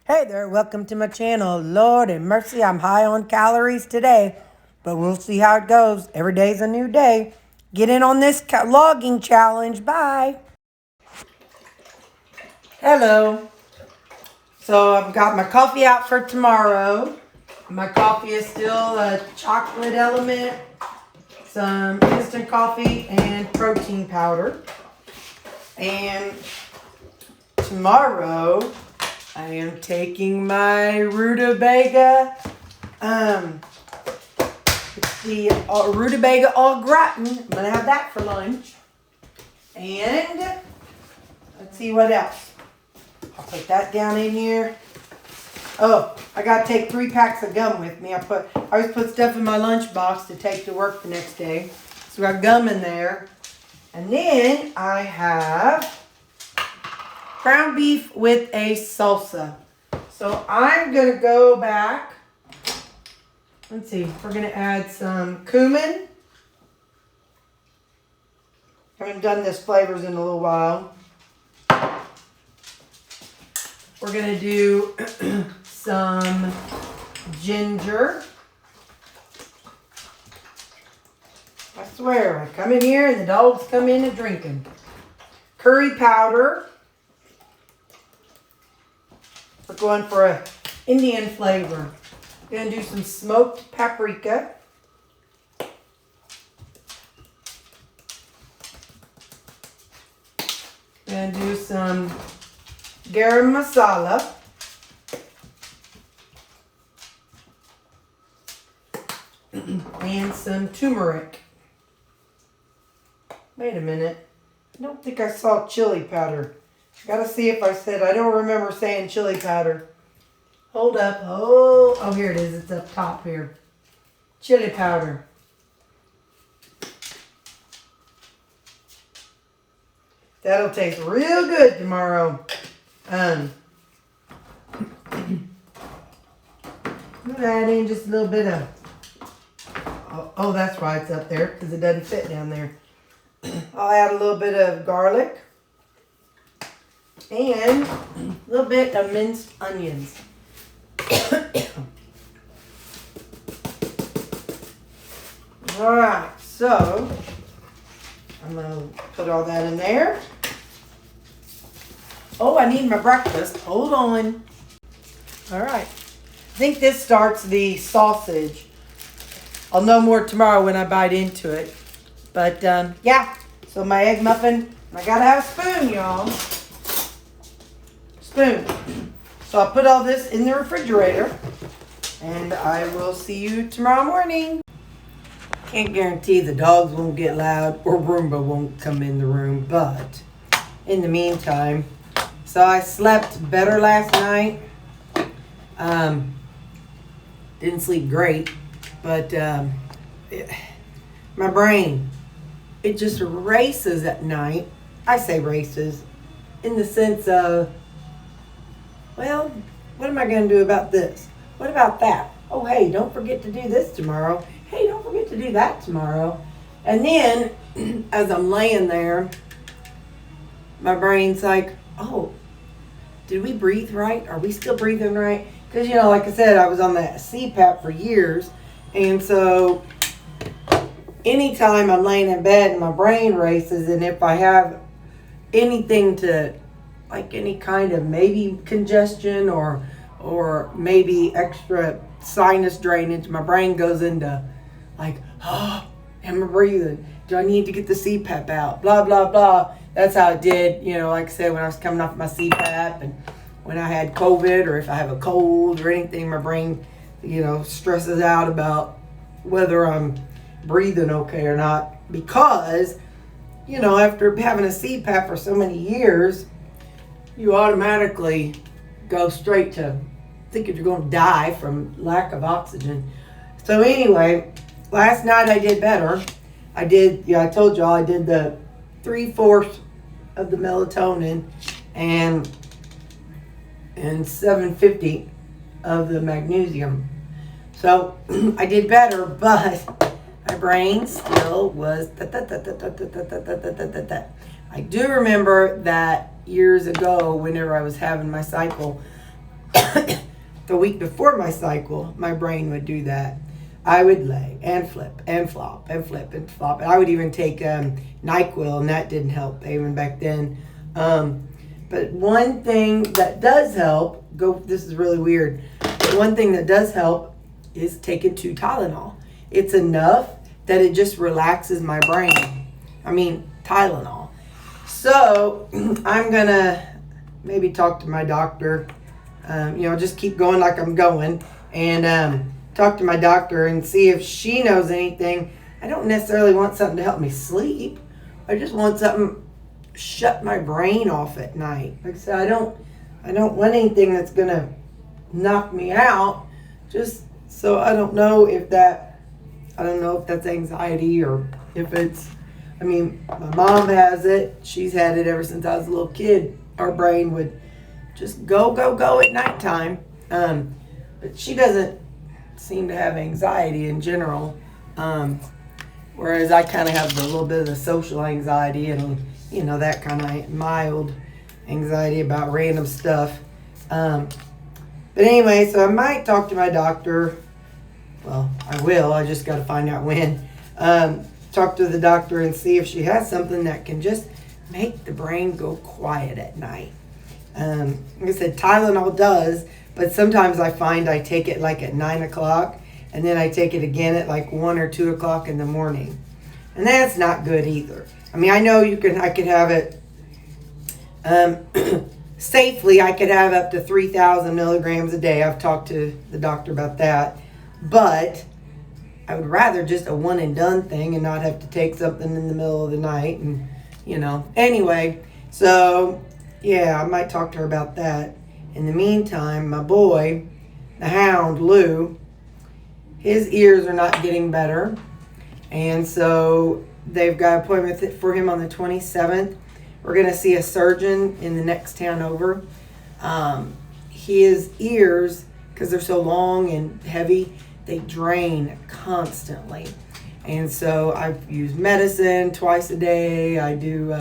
Hey there, welcome to my channel. Lord and mercy, I'm high on calories today, but we'll see how it goes. Every day's a new day. Get in on this logging challenge. Bye. Hello. So I've got my coffee out for tomorrow. My coffee is still a chocolate element, some instant coffee, and protein powder. And tomorrow I am taking my rutabaga, it's the rutabaga au gratin. I'm going to have that for lunch. And let's see what else. I'll put that down in here. Oh, I got to take 3 packs of gum with me. I always put stuff in my lunchbox to take to work the next day. So I got gum in there. And then I have ground beef with a salsa. So I'm going to go back. Let's see. We're going to add some cumin. Haven't done this flavors in a little while. We're going to do some ginger. I swear, I come in here and the dogs come in and drinking. Curry powder. We're going for an Indian flavor. We're going to do some smoked paprika. We're going to do some garam masala. And some turmeric. Wait a minute. I don't think I saw chili powder. Gotta see if I said, I don't remember saying chili powder. Hold up. Oh, here it is. It's up top here. Chili powder. That'll taste real good tomorrow. I'm gonna add in just a little bit of, oh, that's why it's up there, because it doesn't fit down there. I'll add a little bit of garlic. And a little bit of minced onions. Alright, so I'm going to put all that in there. Oh, I need my breakfast. Hold on. Alright. I think this starts the sausage. I'll know more tomorrow when I bite into it. But, yeah. So my egg muffin. I got to have a spoon, y'all. Spoon. So I'll put all this in the refrigerator and I will see you tomorrow morning. Can't guarantee the dogs won't get loud or Roomba won't come in the room, but in the meantime, so I slept better last night. Didn't sleep great, but my brain, it just races at night. I say races in the sense of, well, what am I going to do about this? What about that? Oh, hey, don't forget to do this tomorrow. Hey, don't forget to do that tomorrow. And then, as I'm laying there, my brain's like, oh, did we breathe right? Are we still breathing right? Because, like I said, I was on that CPAP for years. And so, anytime I'm laying in bed and my brain races, and if I have anything to, like any kind of maybe congestion or maybe extra sinus drainage, my brain goes into like, oh, am I breathing? Do I need to get the CPAP out? Blah, blah, blah. That's how it did, like I said, when I was coming off my CPAP and when I had COVID or if I have a cold or anything, my brain, stresses out about whether I'm breathing okay or not. Because, after having a CPAP for so many years, you automatically go straight to thinking you're going to die from lack of oxygen. So anyway, last night I did better. I told y'all I did the 3/4 of the melatonin and 750 of the magnesium. So I did better, but my brain still was I do remember that years ago, whenever I was having my cycle, the week before my cycle, my brain would do that. I would lay and flip and flop and flip and flop. And I would even take NyQuil, and that didn't help even back then. But one thing that does help, this is really weird, but one thing that does help is taking 2 Tylenol. It's enough that it just relaxes my brain. I mean, Tylenol. So I'm going to maybe talk to my doctor, just keep going like I'm going, and talk to my doctor and see if she knows anything. I don't necessarily want something to help me sleep. I just want something shut my brain off at night. Like I said, I don't want anything that's gonna knock me out. Just so I don't know if that's anxiety or if it's. I mean, my mom has it. She's had it ever since I was a little kid. Our brain would just go at nighttime. But she doesn't seem to have anxiety in general. Whereas I kind of have a little bit of the social anxiety and, that kind of mild anxiety about random stuff. But anyway, so I might talk to my doctor. Well, I will. I just got to find out when. Talk to the doctor and see if she has something that can just make the brain go quiet at night. Like I said, Tylenol does, but sometimes I find I take it like at 9 o'clock, and then I take it again at like 1 or 2 o'clock in the morning. And that's not good either. I mean, I know I could have it, safely, I could have up to 3,000 milligrams a day. I've talked to the doctor about that. But I would rather just a one and done thing and not have to take something in the middle of the night. And, anyway, so yeah, I might talk to her about that. In the meantime, my boy, the hound, Lou, his ears are not getting better. And so they've got an appointment for him on the 27th. We're going to see a surgeon in the next town over. His ears, because they're so long and heavy, they drain constantly. And so I've used medicine twice a day. I do,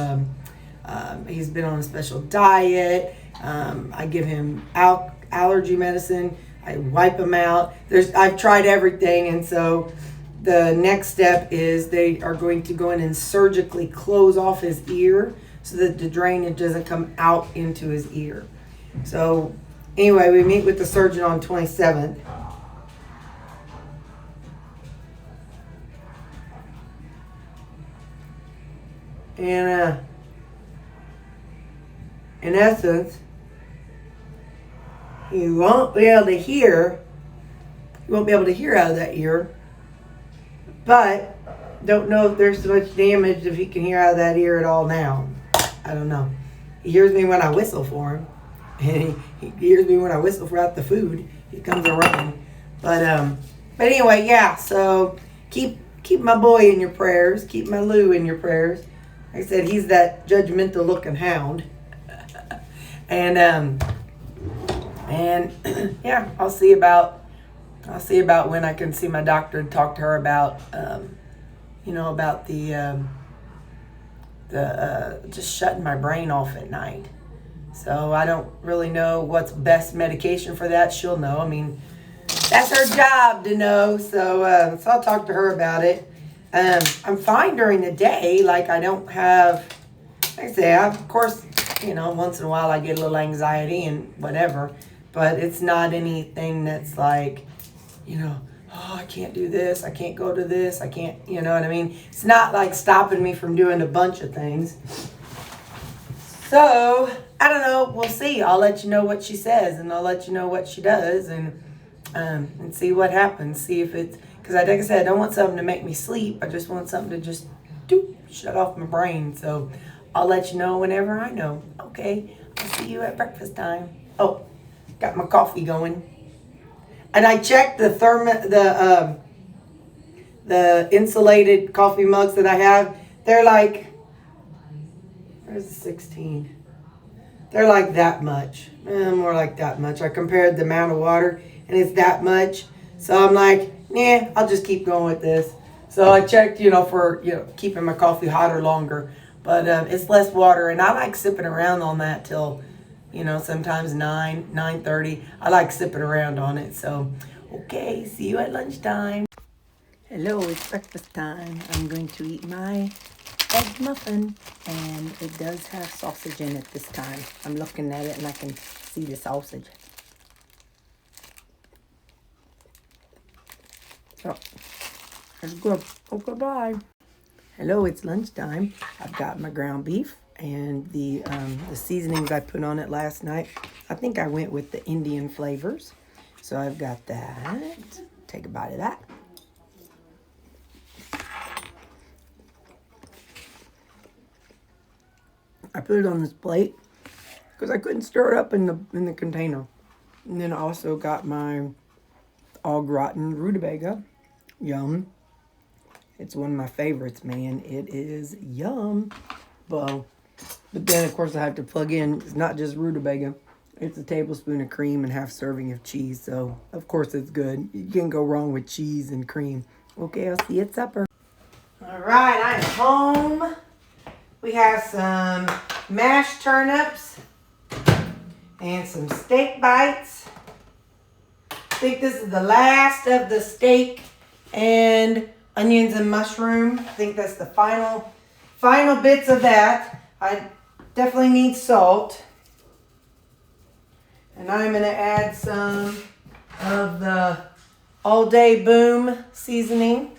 he's been on a special diet. I give him allergy medicine. I wipe him out. I've tried everything. And so the next step is they are going to go in and surgically close off his ear so that the drainage doesn't come out into his ear. So anyway, we meet with the surgeon on 27th. And in essence, he won't be able to hear. He won't be able to hear out of that ear. But don't know if there's so much damage if he can hear out of that ear at all now. I don't know. He hears me when I whistle for him. And he hears me when I whistle for out the food. He comes around. But anyway, yeah, so keep my boy in your prayers. Keep my Lou in your prayers. Like I said, he's that judgmental looking hound. And yeah, I'll see about when I can see my doctor and talk to her about about the just shutting my brain off at night. So I don't really know what's best medication for that. She'll know. I mean, that's her job to know. So I'll talk to her about it. I'm fine during the day. Like I don't have, like I say, of course, once in a while I get a little anxiety and whatever, but it's not anything that's like, oh, I can't do this. I can't go to this. I can't, you know what I mean? It's not like stopping me from doing a bunch of things. So I don't know. We'll see. I'll let you know what she says, and I'll let you know what she does, and see what happens. See if it's, because like I said, I don't want something to make me sleep. I just want something to just shut off my brain. So I'll let you know whenever I know. Okay, I'll see you at breakfast time. Oh, got my coffee going. And I checked the insulated coffee mugs that I have. They're like, where's the 16? They're like that much. More like that much. I compared the amount of water, and it's that much. So I'm like, yeah, I'll just keep going with this. So I checked, for keeping my coffee hotter longer. But it's less water, and I like sipping around on that till sometimes 9, 9:30. I like sipping around on it. So, okay, see you at lunchtime. Hello, it's breakfast time. I'm going to eat my egg muffin, and it does have sausage in it this time. I'm looking at it and I can see the sausage. Oh, that's good. Okay, bye. Hello, it's lunchtime. I've got my ground beef and the seasonings I put on it last night. I think I went with the Indian flavors. So I've got that. Take a bite of that. I put it on this plate because I couldn't stir it up in the container. And then I also got my au gratin rutabaga. Yum. It's one of my favorites, man. It is yum. Well, but then, of course, I have to plug in. It's not just rutabaga. It's a tablespoon of cream and half serving of cheese. So, of course, it's good. You can't go wrong with cheese and cream. Okay, I'll see you at supper. All right, I'm home. We have some mashed turnips and some steak bites. I think this is the last of the steak and onions and mushroom. I think that's the final bits of that. I definitely need salt. And I'm going to add some of the All Day Boom seasoning.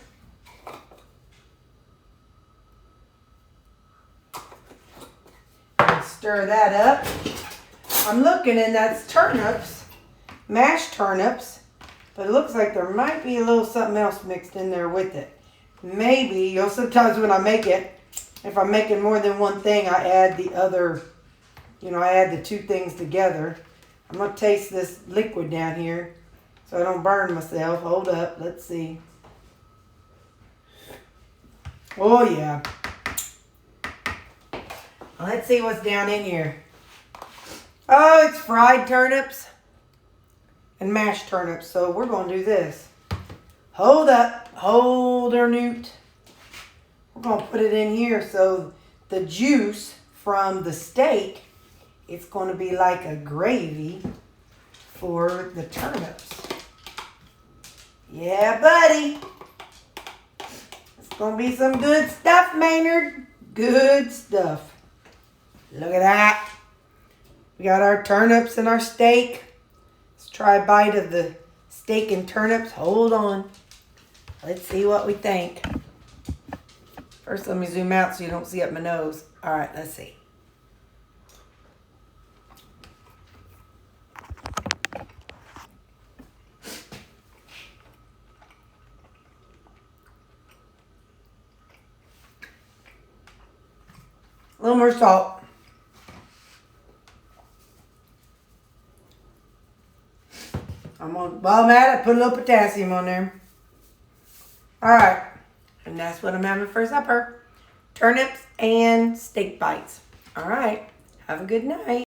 And stir that up. I'm looking, and that's turnips, mashed turnips. But it looks like there might be a little something else mixed in there with it. Maybe, sometimes when I make it, if I'm making more than one thing, I add the other, I add the two things together. I'm going to taste this liquid down here so I don't burn myself. Hold up, let's see. Oh, yeah. Let's see what's down in here. Oh, it's fried turnips and mashed turnips. So we're going to do this. Hold up. Hold her, Newt. We're going to put it in here so the juice from the steak, it's going to be like a gravy for the turnips. Yeah, buddy. It's going to be some good stuff, Maynard. Good stuff. Look at that. We got our turnips and our steak. Let's try a bite of the steak and turnips. Hold on. Let's see what we think. First, let me zoom out so you don't see up my nose. All right, let's see. A little more salt. While I'm at it, I put a little potassium on there. All right. And that's what I'm having for supper. Turnips and steak bites. All right. Have a good night.